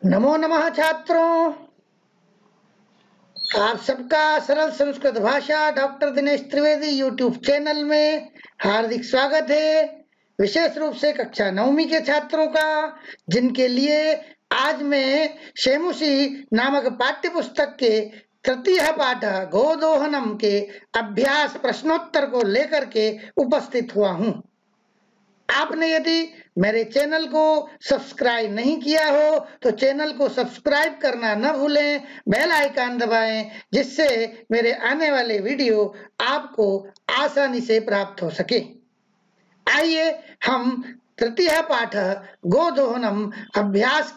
नमो नमः छात्रों, आप सबका सरल संस्कृत भाषा doctor Dinesh Trivedi YouTube channel में हार्दिक स्वागत है। विशेष रूप से कक्षा 9वीं के छात्रों का, जिनके लिए आज मैं शेमुषी नामक पाठ्य पुस्तक के तृतीय पाठ गोदोहनम के अभ्यास प्रश्नोत्तर को लेकर के उपस्थित हुआ हूँ। आपने यदि मेरे चैनल को सब्सक्राइब नहीं किया हो तो चैनल को सब्सक्राइब करना न भूलें, बेल आइकन दबाएं, जिससे मेरे आने वाले वीडियो आपको आसानी से प्राप्त हो सके। आइए हम तृतीय पाठ गोदोहनम अभ्यास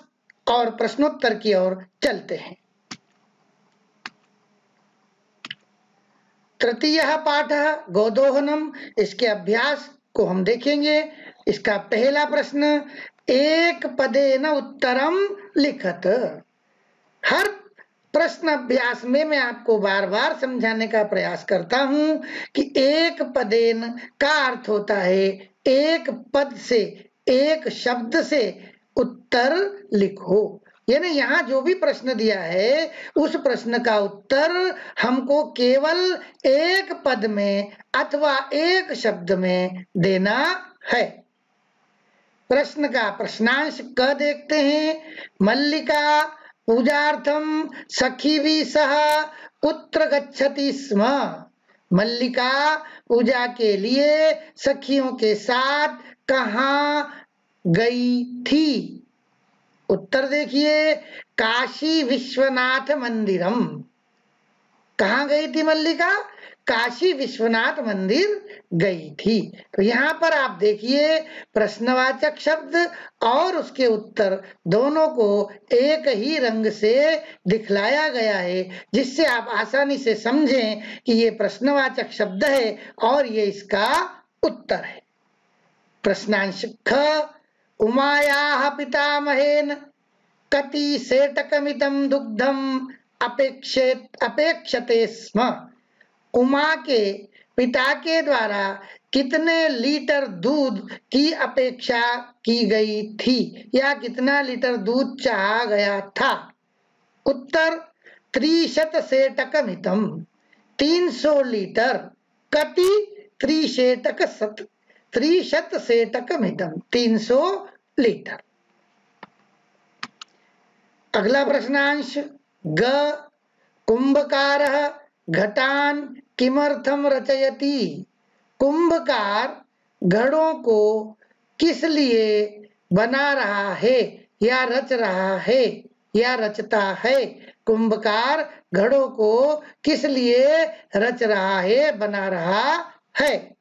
और प्रश्नोत्तर की ओर चलते हैं। तृतीय पाठ गोदोहनम, इसके अभ्यास को हम देखेंगे। इसका पहला प्रश्न, एक पदेन उत्तरम लिखत। हर प्रश्न अभ्यास में मैं आपको बार बार समझाने का प्रयास करता हूं कि एक पदेन का अर्थ होता है एक पद से, एक शब्द से उत्तर लिखो। यानी यहाँ जो भी प्रश्न दिया है उस प्रश्न का उत्तर हमको केवल एक पद में अथवा एक शब्द में देना है। प्रश्न का प्रश्नांश क देखते हैं। मल्लिका पूजार्थम सखीभिः सह कुत्र गच्छति स्म। मल्लिका पूजा के लिए सखियों के साथ कहाँ गई थी? उत्तर देखिए, काशी विश्वनाथ मंदिरम। कहाँ गई थी मल्लिका? काशी विश्वनाथ मंदिर गई थी। तो यहाँ पर आप देखिए, प्रश्नवाचक शब्द और उसके उत्तर दोनों को एक ही रंग से दिखलाया गया है, जिससे आप आसानी से समझें कि ये प्रश्नवाचक शब्द है और ये इसका उत्तर है। प्रश्नांश ख, उमायाः पितामहेन कति सेटकमितं दुग्धम अपेक्षते स्म। उमा के पिता के द्वारा कितने लीटर दूध की अपेक्षा की गई थी या कितना लीटर दूध चाहा गया था? उत्तर 300 सेटकमितं, 300 लीटर। कति 300 सेटकमितं, 300 लीटर। अगला प्रश्नांश ग, कुंभकारः घटान किमर्थम रचयति। कुंभकार घड़ों को किस लिए बना रहा है या रच रहा है या रचता है? कुंभकार घड़ों को किस लिए रच रहा है, बना रहा है?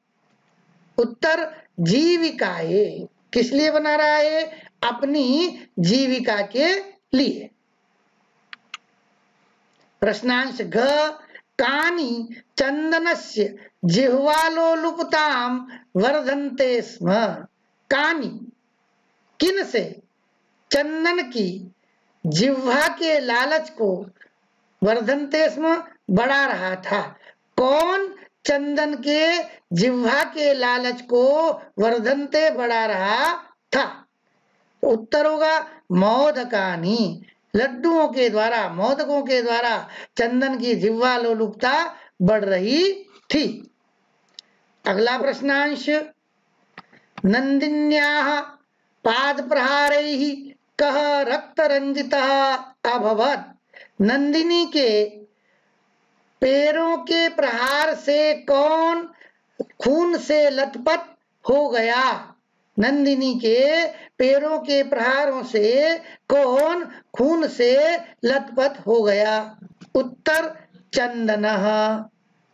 उत्तर जीविकाए। किस लिए बना रहा है? अपनी जीविका के लिए। प्रश्नांश घ, कानि चंदनस्य जिह्वालोलुपताम वर्धन्ते स्म। कानि किन से चंदन की जिह्वा के लालच को वर्धन्ते स्म बढ़ा रहा था। कौन चंदन के जिह्वा के लालच को वर्धन्ते बढ़ा रहा था? उत्तर होगा मोदकानि। लड्डुओं के द्वारा, मोदकों के द्वारा चंदन की जिह्वा लोलुपता बढ़ रही थी। अगला प्रश्नांश, नंदिन्याः पाद प्रहारैः कः रक्तरंजितः अभवत्। नंदिनी के पैरों के प्रहार से कौन खून से लथपथ हो गया? नंदिनी के पैरों के प्रहारों से कौन खून से लथपथ हो गया? उत्तर चंदनः।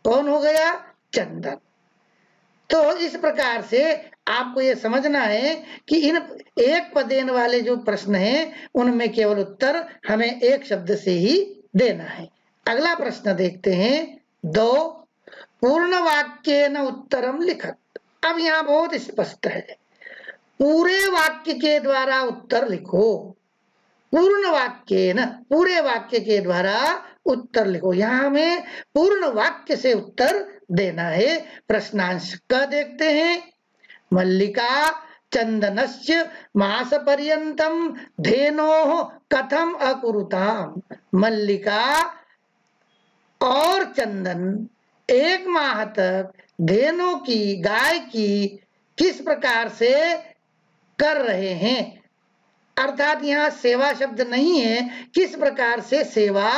कौन हो गया? चंदन। तो इस प्रकार से आपको ये समझना है कि इन एक पदेन वाले जो प्रश्न हैं उनमें केवल उत्तर हमें एक शब्द से ही देना है। अगला प्रश्न देखते हैं। 2, पूर्ण वाक्येन उत्तरम लिखत। अब यहाँ बहुत स्पष्ट है, पूरे वाक्य के द्वारा उत्तर लिखो। पूर्ण वाक्येन, पूरे वाक्य के द्वारा उत्तर लिखो। यहाँ हमें पूर्ण वाक्य से उत्तर देना है। प्रश्नांश क देखते हैं। मल्लिका चंदनस्य मासपर्यंतम धेनोः कथम अकुरुताम। मल्लिका और चंदन 1 माह तक धेनु की, गाय की किस प्रकार से कर रहे हैं। अर्थात यहाँ सेवा शब्द नहीं है, किस प्रकार से सेवा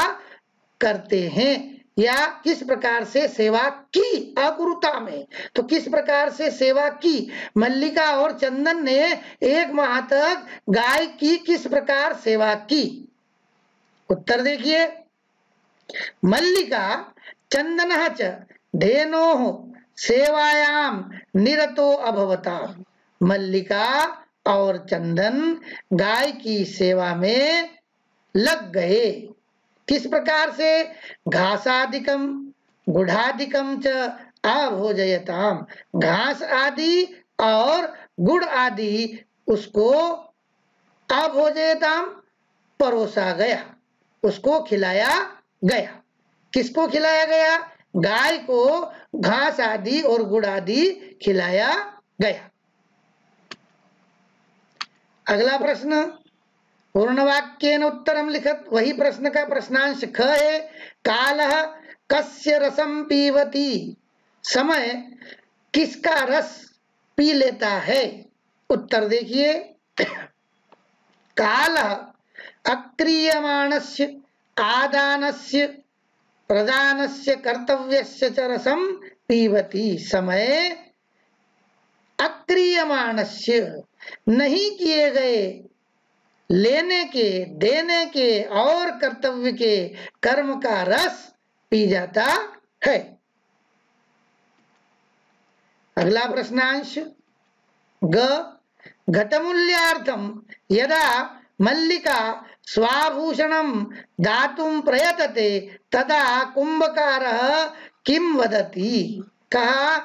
करते हैं या किस प्रकार से सेवा की, अकुरुता में तो किस प्रकार से सेवा की। मल्लिका और चंदन ने 1 माह तक गाय की किस प्रकार सेवा की। उत्तर देखिए, मल्लिका चंदनः च धेनोः सेवायां निरतो अभवता। मल्लिका और चंदन गाय की सेवा में लग गए। किस प्रकार से, घासादिकम गुढ़ादिकम च अभोजयताम। घास आदि और गुड़ आदि उसको अभोजयताम परोसा गया, उसको खिलाया गया। किसको खिलाया गया, गाय को घास आदि और गुड़ आदि खिलाया गया। अगला प्रश्न, पूर्णवाक्येन उत्तरम लिखत। वही प्रश्न का प्रश्नांश ख है। कालः कस्य रसम पीवती। समय किसका रस पी लेता है। उत्तर देखिए, कालः अक्रियमाणस्य आदानस्य प्रदानस्य कर्तव्यस्य च रसम पीवती। समय अक्रियमाणस्य नहीं किए गए लेने के, देने के और कर्तव्य के कर्म का रस पी जाता है। अगला प्रश्नांश ग, घटमूल्यार्थम यदा मल्लिका स्वाभूषणं दातुं प्रयतते तदा कुंभकारः किं वदति। कहा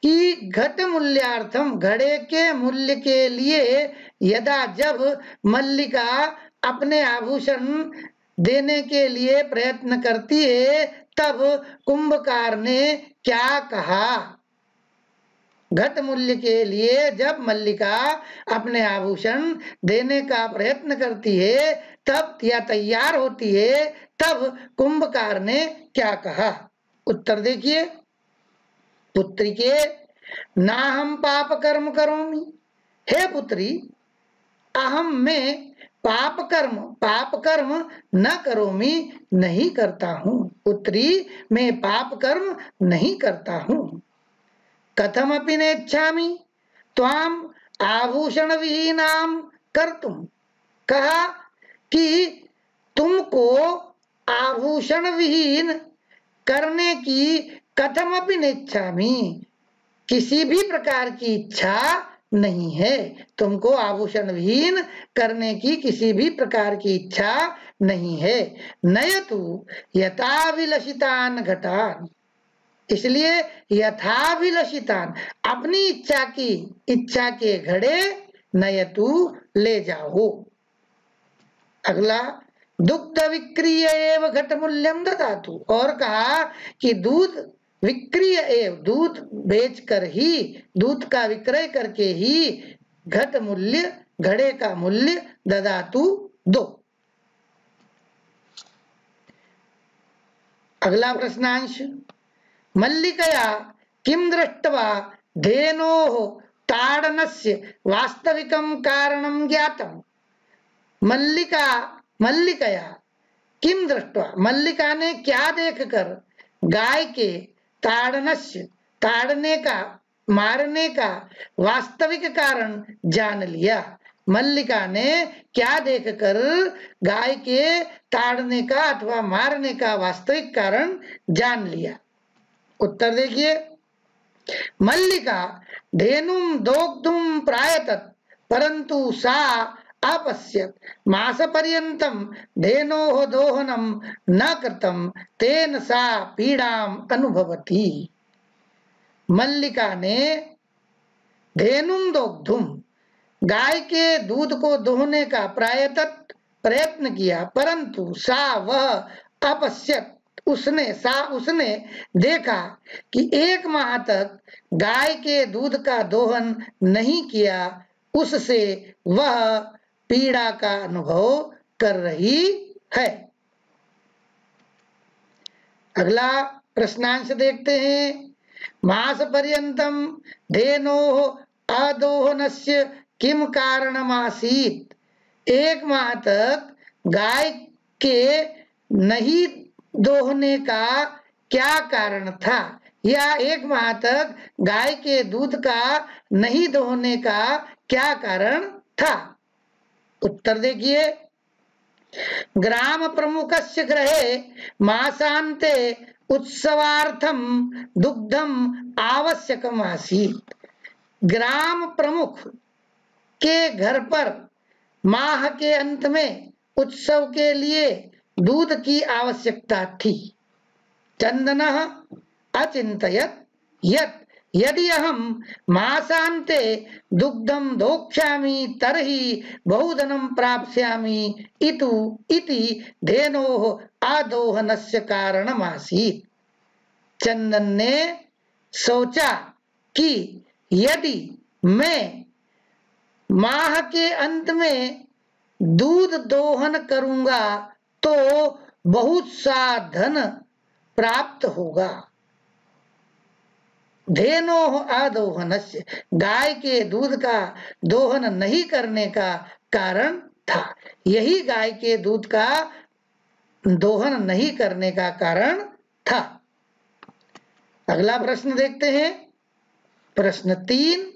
कि घट मूल्यार्थम, घड़े के मूल्य के लिए, यदा जब मल्लिका अपने आभूषण देने के लिए प्रयत्न करती है तब कुंभकार ने क्या कहा। घट मूल्य के लिए जब मल्लिका अपने आभूषण देने का प्रयत्न करती है तब या तैयार होती है तब कुंभकार ने क्या कहा। उत्तर देखिए, पुत्री के नाहम पाप कर्म करोमि। हे पुत्री, अहम में पाप कर्म न करोमि, नहीं करता हूँ। पुत्री, मैं पाप कर्म नहीं करता हूँ। कथमपि नेच्छामि त्वाम आभूषण विहीनाम कर्तुम। कहा कि तुमको आभूषण विहीन करने की कथमपि नेच्छामि, किसी भी प्रकार की इच्छा नहीं है। तुमको आभूषण विहीन करने की किसी भी प्रकार की इच्छा नहीं है। नयतु यथाभिलषितान घटान। इसलिए यथाभिलषितान, अपनी इच्छा के घड़े नयतु ले जाओ। अगला, दुग्ध विक्रिय एव घट मूल्यम ददातु। और कहा कि दूध विक्रिय एव, दूध बेचकर ही, दूध का विक्रय करके ही घट मूल्य, घड़े का मूल्य ददातु, दो। अगला प्रश्नांश, मल्लिकया किं दृष्ट्वा धेनोः ताडनस्य वास्तविकं कारणं ज्ञातम्। मल्लिकया किं दृष्ट्वा, मल्लिका ने क्या देखकर गाय के ताड़नस्य, ताड़ने का, मारने का वास्तविक कारण जान लिया। मल्लिका ने क्या देखकर गाय के ताड़ने का अथवा मारने का वास्तविक कारण जान लिया। उत्तर देखिए, मल्लिका धेनुम दोग्धुम प्रायतत परंतु सा अपश्यत मासपर्यंतम धेनोः दोहनम न कृतम तेन सा पीड़ाम अनुभवती। मल्लिका ने धेनुम दोग्धुम, गाय के दूध को दोहने का प्रायतत प्रयत्न किया, परंतु सा वह अपश्यत, उसने देखा कि 1 माह तक गाय के दूध का दोहन नहीं किया उससे वह पीड़ा का अनुभव कर रही है। अगला प्रश्नांश देखते हैं। मास पर्यंतम धेनोः अदोहनस्य किम कारणमासीत्? 1 माह तक गाय के नहीं दोहने का क्या कारण था, या 1 माह तक गाय के दूध का नहीं दोहने का क्या कारण था? उत्तर देखिए। ग्राम प्रमुखस्य गृहे मासान्ते उत्सवार्थम दुग्धम आवश्यकम आसीत्। ग्राम प्रमुख के घर पर माह के अंत में उत्सव के लिए दूध की आवश्यकता थी। चंदनः अचिंतयत् यत् यदि अहम मासान्ते दुग्धम दोक्ष्यामि तर्हि बहुधनं प्राप्स्यामि इति धेनोः आदोहनस्य कारणमासीत्। चंदन ने सोचा कि यदि मैं माह के अंत में दूध दोहन करूंगा तो बहुत सा धन प्राप्त होगा। धेनोः आदोहनस्य, गाय के दूध का दोहन नहीं करने का कारण था। यही गाय के दूध का दोहन नहीं करने का कारण था। अगला प्रश्न देखते हैं। प्रश्न 3,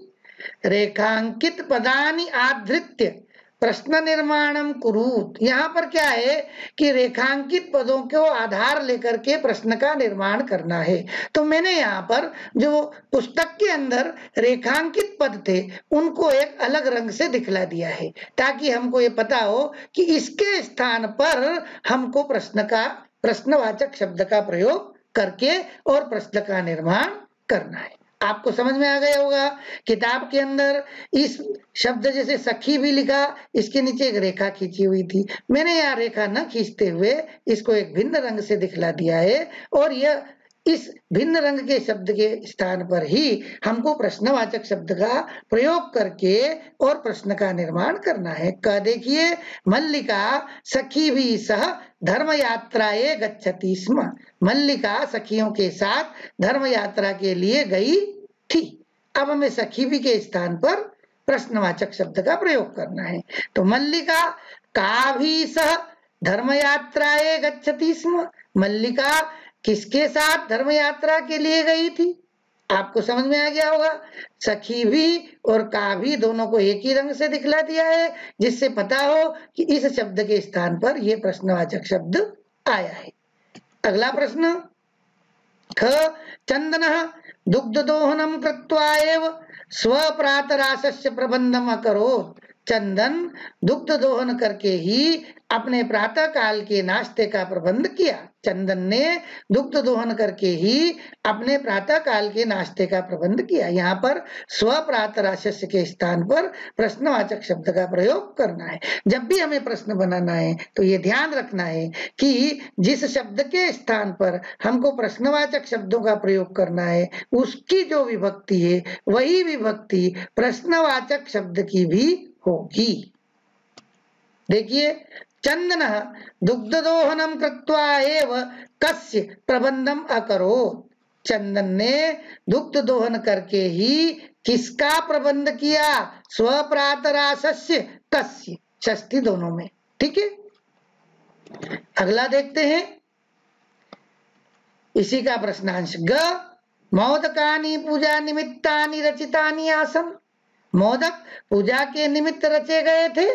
रेखांकित पदानि आधृत्य प्रश्न निर्माणम कुरुत। यहाँ पर क्या है कि रेखांकित पदों को आधार लेकर के प्रश्न का निर्माण करना है। तो मैंने यहाँ पर जो पुस्तक के अंदर रेखांकित पद थे उनको एक अलग रंग से दिखला दिया है, ताकि हमको ये पता हो कि इसके स्थान पर हमको प्रश्नवाचक शब्द का प्रयोग करके और प्रश्न का निर्माण करना है। आपको समझ में आ गया होगा। किताब के अंदर इस शब्द जैसे सखी भी लिखा, इसके नीचे एक रेखा खींची हुई थी। मैंने यहाँ रेखा न खींचते हुए इसको एक भिन्न रंग से दिखला दिया है, और यह इस भिन्न रंग के शब्द के स्थान पर ही हमको प्रश्नवाचक शब्द का प्रयोग करके और प्रश्न का निर्माण करना है। क देखिए, मल्लिका सखी भी सह धर्म यात्राए गच्छति स्म। मल्लिका सखियों के साथ धर्म यात्रा के लिए गई थी। अब हमें सखी भी के स्थान पर प्रश्नवाचक शब्द का प्रयोग करना है। तो मल्लिका का भी सह धर्म यात्राए गच्छति स्म। मल्लिका किसके साथ धर्म यात्रा के लिए गई थी? आपको समझ में आ गया होगा। सखी भी और का भी दोनों को एक ही रंग से दिखला दिया है, जिससे पता हो कि इस शब्द के स्थान पर यह प्रश्नवाचक शब्द आया है। अगला प्रश्न, ख चंदनः दुग्धदोहनं कृत्वा एव स्वप्रातराशस्य प्रबंधम अकरोत्। चंदन दुग्ध दोहन करके ही अपने प्रातः काल के नाश्ते का प्रबंध किया। चंदन ने दुग्ध दोहन करके ही अपने प्रातः काल के नाश्ते का प्रबंध किया। यहाँ पर स्वप्रातराशस्य के स्थान पर प्रश्नवाचक शब्द का प्रयोग करना है। जब भी हमें प्रश्न बनाना है तो ये ध्यान रखना है कि जिस शब्द के स्थान पर हमको प्रश्नवाचक शब्दों का प्रयोग करना है, उसकी जो विभक्ति है वही विभक्ति प्रश्नवाचक शब्द की भी होगी। देखिए, चंदनः दुग्धदोहनं कृत्वा एव कस्य प्रबंधम अकरोत्। चंदन ने दुग्ध दोहन करके ही किसका प्रबंध किया? स्वप्रातराशस्य कस्य, षष्ठी दोनों में। ठीक है, अगला देखते हैं इसी का प्रश्नांश। ग मोदकानि पूजा निमित्तानि रचितानि आसन्। मोदक पूजा के निमित्त रचे गए थे।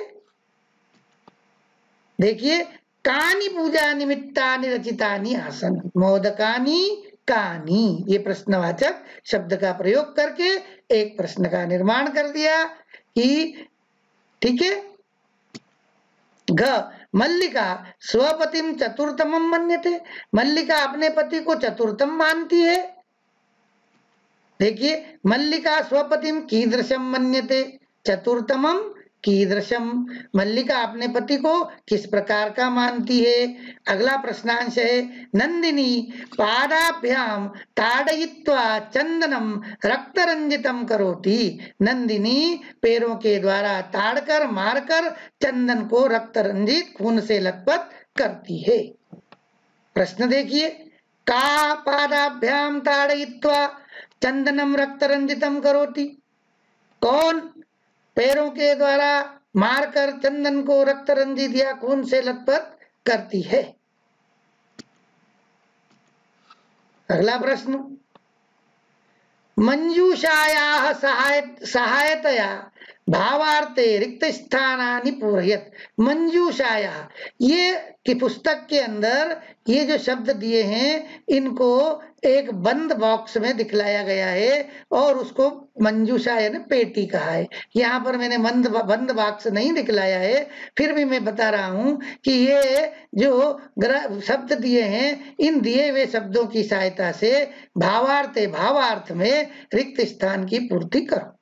देखिए, कानि पूजा निमित्तानि रचितानि आसन्। मोदकानि कानि, ये प्रश्नवाचक शब्द का प्रयोग करके एक प्रश्न का निर्माण कर दिया कि ठीक है। घ मल्लिका स्वपतिम चतुर्थमं मन्यते। मल्लिका अपने पति को चतुर्थम मानती है। देखिए, मल्लिका स्वपतिम कीदृशम मन्यते, चतुर्थमम कीदृशम, मल्लिका अपने पति को किस प्रकार का मानती है। अगला प्रश्नांश है नंदिनी पादाभ्याम ताड़यित्वा चंदनम रक्तरंजितम करोति। नंदिनी पैरों के द्वारा ताड़कर मारकर चंदन को रक्तरंजित खून से लथपथ करती है। प्रश्न देखिए, का पादाभ्याम ताड़यित्वा चंदनम रक्तरंजितम करोति, कौन पैरों के द्वारा मारकर चंदन को रक्त रंजित या खून से लथपथ करती है। अगला प्रश्न, मंजूषायाः सहायतया भावार्थे रिक्त स्थानानि पूरयत। मंजूषायाः, ये की पुस्तक के अंदर ये जो शब्द दिए हैं इनको एक बंद बॉक्स में दिखलाया गया है और उसको मंजूषा यानी पेटी कहा है। यहाँ पर मैंने बंद बॉक्स नहीं दिखलाया है, फिर भी मैं बता रहा हूँ कि ये जो शब्द दिए हैं इन दिए हुए शब्दों की सहायता से भावार्थ में रिक्त स्थान की पूर्ति करो।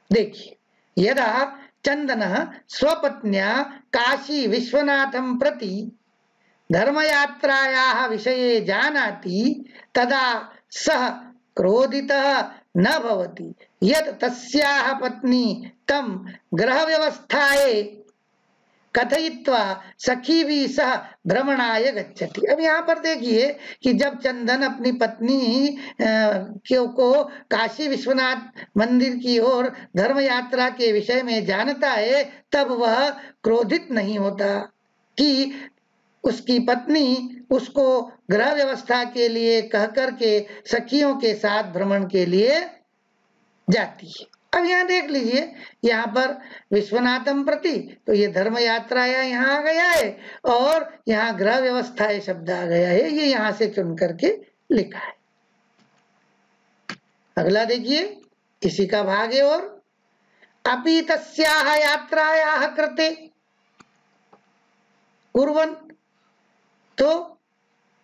देखिए, यदा चंदनः स्वपत्न्या काशी विश्वनाथं प्रति धर्मयात्रायाः विषये जानाति तदा सः क्रोधितः न भवति यत् तस्याः पत्नी तं गृहव्यवस्थायै कथयित्वा सखी भी सह भ्रमणाय गच्छति। अब यहाँ पर देखिए कि जब चंदन अपनी पत्नी को काशी विश्वनाथ मंदिर की ओर धर्म यात्रा के विषय में जानता है तब वह क्रोधित नहीं होता कि उसकी पत्नी उसको गृह व्यवस्था के लिए कह करके सखियों के साथ भ्रमण के लिए जाती है। अब यहाँ देख लीजिए, यहाँ पर विश्वनाथम प्रति तो ये धर्म यात्रा यहाँ आ गया है और यहाँ गृह व्यवस्था शब्द आ गया है, ये यहाँ से चुन करके लिखा है। अगला देखिए, इसी का भाग है और अपि तस्याः यात्रायाः कृते कुर्वन्, तो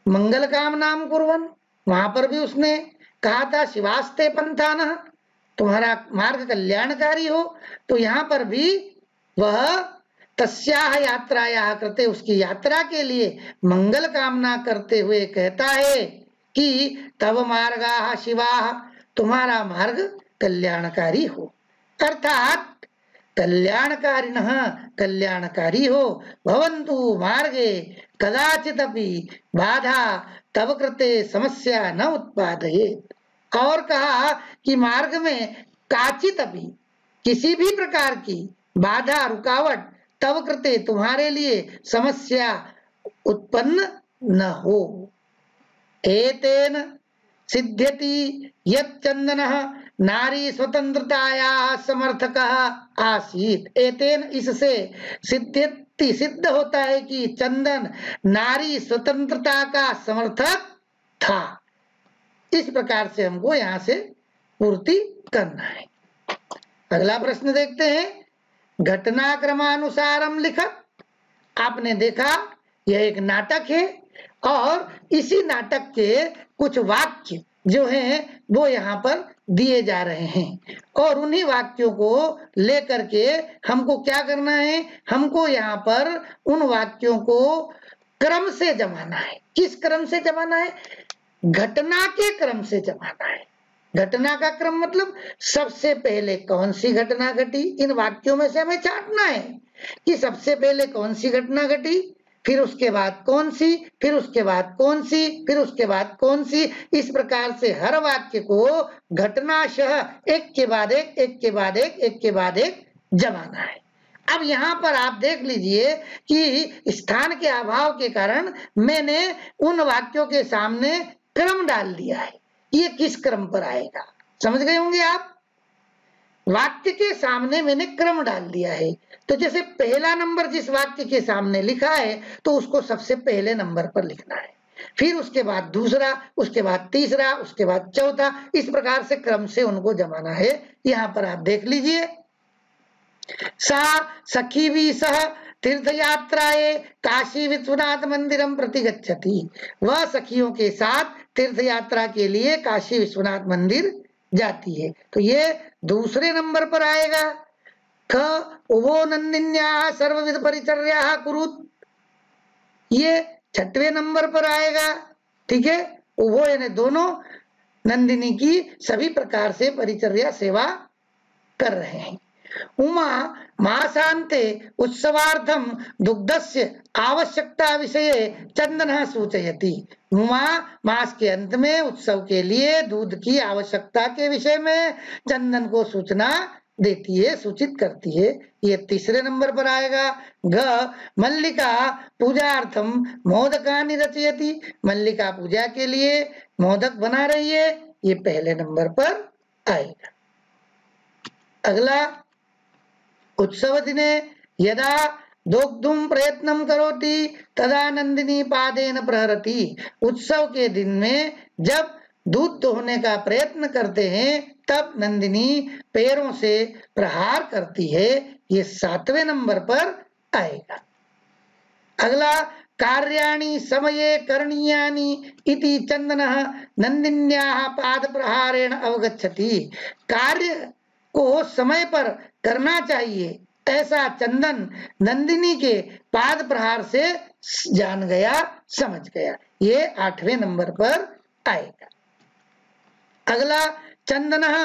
मंगल कामनाम कुर्वन्, वहां पर भी उसने कहा था शिवास्ते पंथानः, तुम्हारा मार्ग कल्याणकारी हो। तो यहाँ पर भी वह तस्याः यात्रायाः कृते, उसकी यात्रा के लिए मंगल कामना करते हुए कहता है कि तव मार्गाः शिवाः, तुम्हारा मार्ग कल्याणकारी हो, अर्थात कल्याणकारिणः कल्याणकारी हो। भवन्तु मार्गे कदाचिदपि बाधा तव कृते समस्या न उत्पादयेत्। और कहा कि मार्ग में काचित अभी किसी भी प्रकार की बाधा रुकावट तव कृते तुम्हारे लिए समस्या उत्पन्न न हो। एतेन सिद्ध्यति यत् चंदनः नारी स्वतंत्रतायाः समर्थकः आसीत्। एतेन, इससे सिद्ध्यति, सिद्ध होता है कि चंदन नारी स्वतंत्रता का समर्थक था। इस प्रकार से हमको यहाँ से पूर्ति करना है। अगला प्रश्न देखते हैं, घटनाक्रमानुसारम लिखत। आपने देखा यह एक नाटक है और इसी नाटक के कुछ वाक्य जो हैं वो यहाँ पर दिए जा रहे हैं और उन्हीं वाक्यों को लेकर के हमको क्या करना है, हमको यहाँ पर उन वाक्यों को क्रम से जमाना है। किस क्रम से जमाना है? घटना के क्रम से जमाना है। घटना का क्रम मतलब सबसे पहले कौन सी घटना घटी, इन वाक्यों में से हमें छांटना है कि सबसे पहले कौन सी घटना घटी, फिर उसके बाद कौन सी, फिर उसके बाद कौन सी, फिर उसके बाद कौन सी। इस प्रकार से हर वाक्य को घटनाशः एक के बाद एक, एक के बाद एक, एक के बाद एक जमाना है। अब यहाँ पर आप देख लीजिए कि स्थान के अभाव के कारण मैंने उन वाक्यों के सामने क्रम डाल दिया है, ये किस क्रम पर आएगा समझ गए होंगे आप। वाक्य के सामने मैंने क्रम डाल दिया है, तो जैसे पहला नंबर जिस वाक्य के सामने लिखा है तो उसको सबसे पहले नंबर पर लिखना है, फिर उसके बाद दूसरा, उसके बाद तीसरा, उसके बाद चौथा, इस प्रकार से क्रम से उनको जमाना है। यहाँ पर आप देख लीजिए, सा सखी भी सह तीर्थयात्राए काशी विश्वनाथ मंदिरम प्रति गच्छति। वह सखियों के साथ तीर्थ यात्रा के लिए काशी विश्वनाथ मंदिर जाती है, तो ये दूसरे नंबर पर आएगा। ख उभो नंदिन्याः सर्वविध परिचर्याः कुरुत, ये 6वें नंबर पर आएगा। ठीक है, उभो यानी दोनों नंदिनी की सभी प्रकार से परिचर्या सेवा कर रहे हैं। उमा मासान्ते उत्सवार्थम दुग्धस्य आवश्यकता विषये चंदनः सूचयति। उमा मास के अंत में उत्सव के लिए दूध की आवश्यकता के विषय में चंदन को सूचना देती है, सूचित करती है। ये 3रे नंबर पर आएगा। ग मल्लिका पूजार्थम मोदकानि रचयति, मल्लिका पूजा के लिए मोदक बना रही है, ये 1 नंबर पर आएगा। अगला, उत्सव दिने यदा दोग्धुम प्रयत्नं करोति तदा नंदिनी पादेन प्रहरति, उत्सव के दिन में जब दूध दोहने का प्रयत्न करते हैं तब नंदिनी पैरों से प्रहार करती है, ये 7वें नंबर पर आएगा। अगला, कार्याणि समये करणीयानि इति चंदनः नंदिन्याः पाद प्रहारेण अवगच्छति, कार्य को समय पर करना चाहिए ऐसा चंदन नंदिनी के पाद प्रहार से जान गया, समझ गया, ये 8वें नंबर पर आएगा। अगला, चंदनः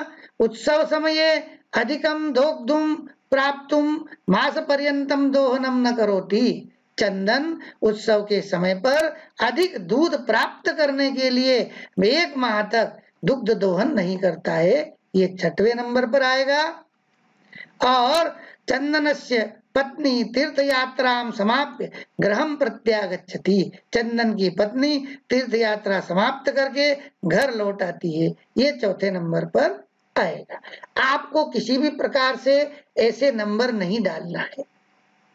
उत्सव समये अधिकं दोग्धुम प्राप्तुम मास पर्यंतम दोहनम न करोति, चंदन उत्सव के समय पर अधिक दूध प्राप्त करने के लिए 1 माह तक दुग्ध दोहन नहीं करता है, ये 6वें नंबर पर आएगा। और चंदनस्य पत्नी तीर्थयात्रां समाप्य गृहं प्रत्यागच्छति, चंदन की पत्नी तीर्थ यात्रा समाप्त करके घर लौट आती है, ये 4थे नंबर पर आएगा। आपको किसी भी प्रकार से ऐसे नंबर नहीं डालना है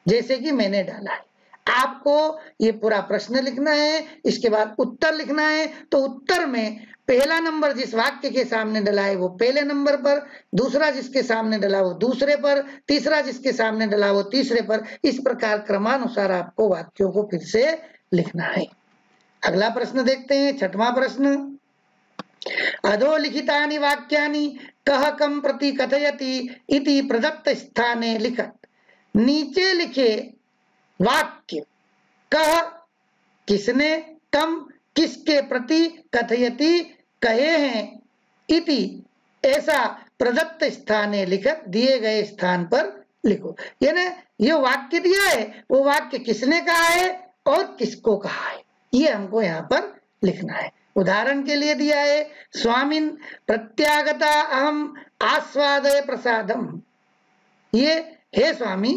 जैसे कि मैंने डाला है। आपको ये पूरा प्रश्न लिखना है, इसके बाद उत्तर लिखना है। तो उत्तर में पहला नंबर जिस वाक्य के सामने डला है वो 1 नंबर पर, दूसरा जिसके सामने डला वो 2रे पर, तीसरा जिसके सामने डला वो 3रे पर, इस प्रकार क्रमानुसार आपको वाक्यों को फिर से लिखना है। अगला प्रश्न देखते हैं, 6वां प्रश्न। अधोलिखितानि वाक्यानि कः कं प्रति कथयति इति प्रदत्त स्थाने लिखत, नीचे लिखे वाक्य कह किसने, कम किसके प्रति, कथयति कहे हैं, इति ऐसा प्रदत्त स्थाने लिखत दिए गए स्थान पर लिखो। यानी ये वाक्य दिया है, वो वाक्य किसने कहा है और किसको कहा है, ये हमको यहाँ पर लिखना है। उदाहरण के लिए दिया है, स्वामिन प्रत्यागता अहम आस्वादय प्रसादम, ये हे स्वामी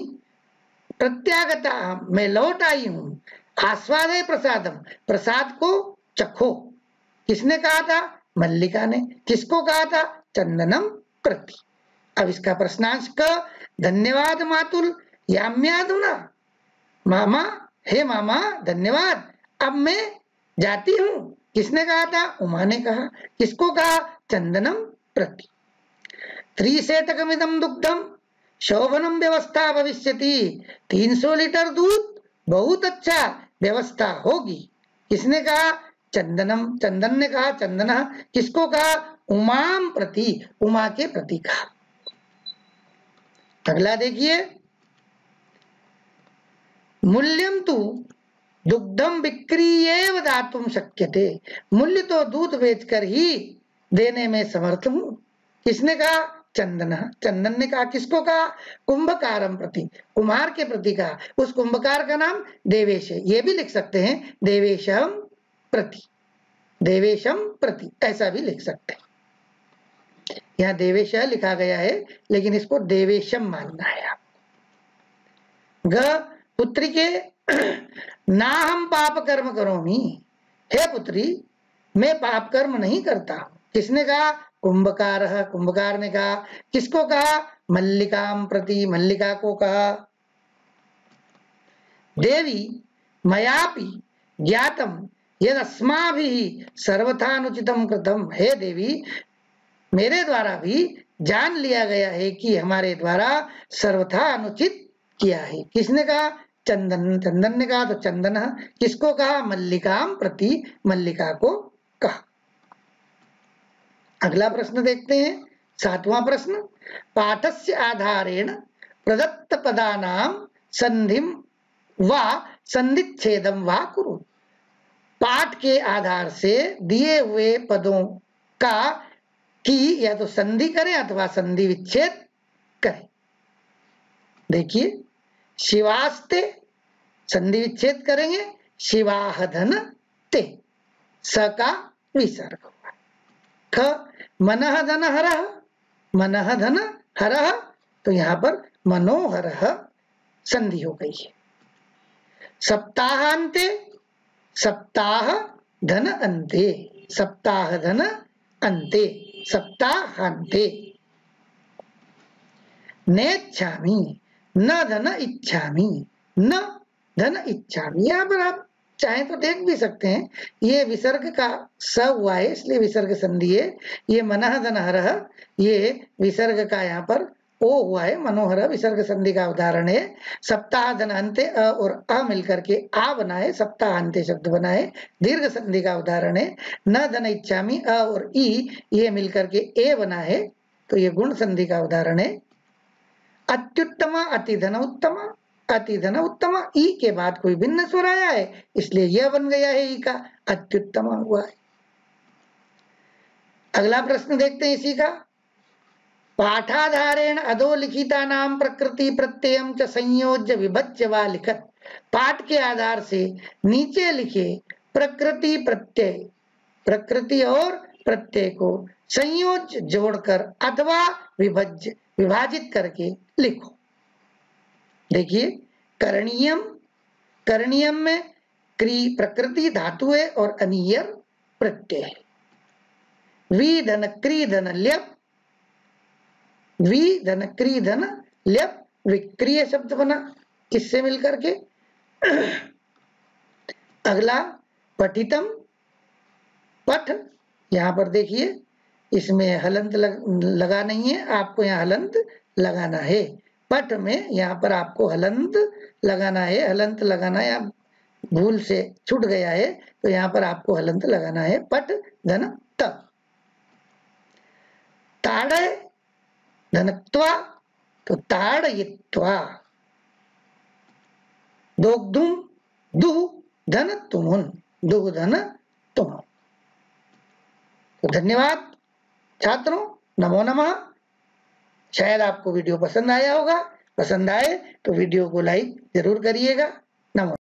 प्रत्यागता अहम, मैं लौट आई हूं, आस्वादय प्रसादम, प्रसाद को चखो, किसने कहा था, मल्लिका ने, किसको कहा था, चंदनम प्रति। अब इसका प्रश्नांश क, धन्यवाद मातुल याम्याधुना, मामा हे मामा धन्यवाद, अब मैं जाती हूं, किसने कहा था, उमा ने कहा, किसको कहा, चंदनम प्रति। 300 दुग्धम शोभनम व्यवस्था भविष्यति, 300 लीटर दूध बहुत अच्छा व्यवस्था होगी, किसने कहा, चंदनम, चंदन ने कहा, चंदन, किसको कहा, उमाम प्रति, उमा के प्रति कहा। अगला देखिए, मूल्यम तु दुग्धम बिक्रीयेव दातुम शक्यते, मूल्य तो दूध बेचकर ही देने में समर्थ हूं, किसने कहा, चंदन, चंदन ने कहा, किसको कहा, कुंभकारम प्रति, कुम्हार के प्रति कहा, उस कुंभकार का नाम देवेश है, ये भी लिख सकते हैं देवेशम प्रति, देवेशम प्रति ऐसा भी लिख सकते हैं। यहाँ देवेश लिखा गया है लेकिन इसको देवेशम मानना है आप। ग पुत्री के ना हम पाप कर्म करोमी, हे पुत्री मैं पाप कर्म नहीं करता हूं, किसने कहा, कुंभकार, कुंभकार ने कहा, किसको कहा, मल्लिकाम प्रति, मल्लिका को कहा। देवी मयापि ज्ञातम यद अस्माभिः सर्वथानुचितम कृतम, हे देवी मेरे द्वारा भी जान लिया गया है कि हमारे द्वारा सर्वथा अनुचित किया है, किसने कहा, चंदन, चंदन ने कहा, तो चंदन, किसको कहा, मल्लिकाम प्रति, मल्लिका को कहा। अगला प्रश्न देखते हैं, 7वां प्रश्न। पाठस्य आधारेण प्रदत्त पदानां संधिम वा संधिच्छेदम वा कुरु। पाठ के आधार से दिए हुए पदों का की या तो संधि करें अथवा संधि विच्छेद करें। देखिए, शिवास्ते संधि विच्छेद करेंगे, शिवाहधन ते, स का विसर्ग। ख मनः धन हरः, मनः धन हरः, तो यहां पर मनोहरः संधि हो गई है। सप्ताहांते, सप्ताह धन अंते, सप्ताह धन अंते, सप्ताहांते। नेच्छामि, न धन इच्छामि, न धन इच्छामि। यहां पर आप चाहे तो देख भी सकते हैं, ये विसर्ग का स हुआ है इसलिए विसर्ग संधि है। ये मनः धन हरः, ये विसर्ग का यहाँ पर ओ हुआ है, मनोहर विसर्ग संधि का उदाहरण है। सप्ताह धन अंते अ और अ मिलकर के आ बना है, सप्ताह अंते शब्द बना है, दीर्घ संधि का उदाहरण है। न धन इच्छामि अ और ई ये मिलकर के ए बना है, तो ये गुण संधि का उदाहरण है। अत्युत्तम, अतिधन उत्तम, अतिधन उत्तम, ई के बाद कोई भिन्न स्वर आया है इसलिए यह बन गया है ई का, अत्युत्तम हुआ है। अगला प्रश्न देखते हैं इसी का। पाठाधारेण अधोलिखितानां प्रकृति प्रत्ययम च संयोज्य विभज्य वा लिखत। पाठ के आधार से नीचे लिखे प्रकृति प्रत्यय, प्रकृति और प्रत्यय को संयोज्य जोड़कर अथवा विभज्य विभाजित करके लिखो। देखिए, करणीयम, करणीयम में क्री प्रकृति धातु है और अनियर प्रत्यय है। वी धन क्री धन ल्यप, वी धन क्री धन ल्यप विक्रिय शब्द बना इससे मिलकर के। अगला पठितम, पठ, यहां पर देखिए इसमें हलंत लगा नहीं है, आपको यहाँ हलंत लगाना है। पठ में यहाँ पर आपको हलंत लगाना है, हलंत लगाना है, भूल से छूट गया है तो यहाँ पर आपको हलंत लगाना है। पठ धन त। ताड़य धनत्वा, तो ताड़यित्वा। दोग्धुम, दुह धन तुमुन, दुह धन तुम। तो धन्यवाद छात्रों, नमो नमः। शायद आपको वीडियो पसंद आया होगा, पसंद आए तो वीडियो को लाइक जरूर करिएगा। नमो।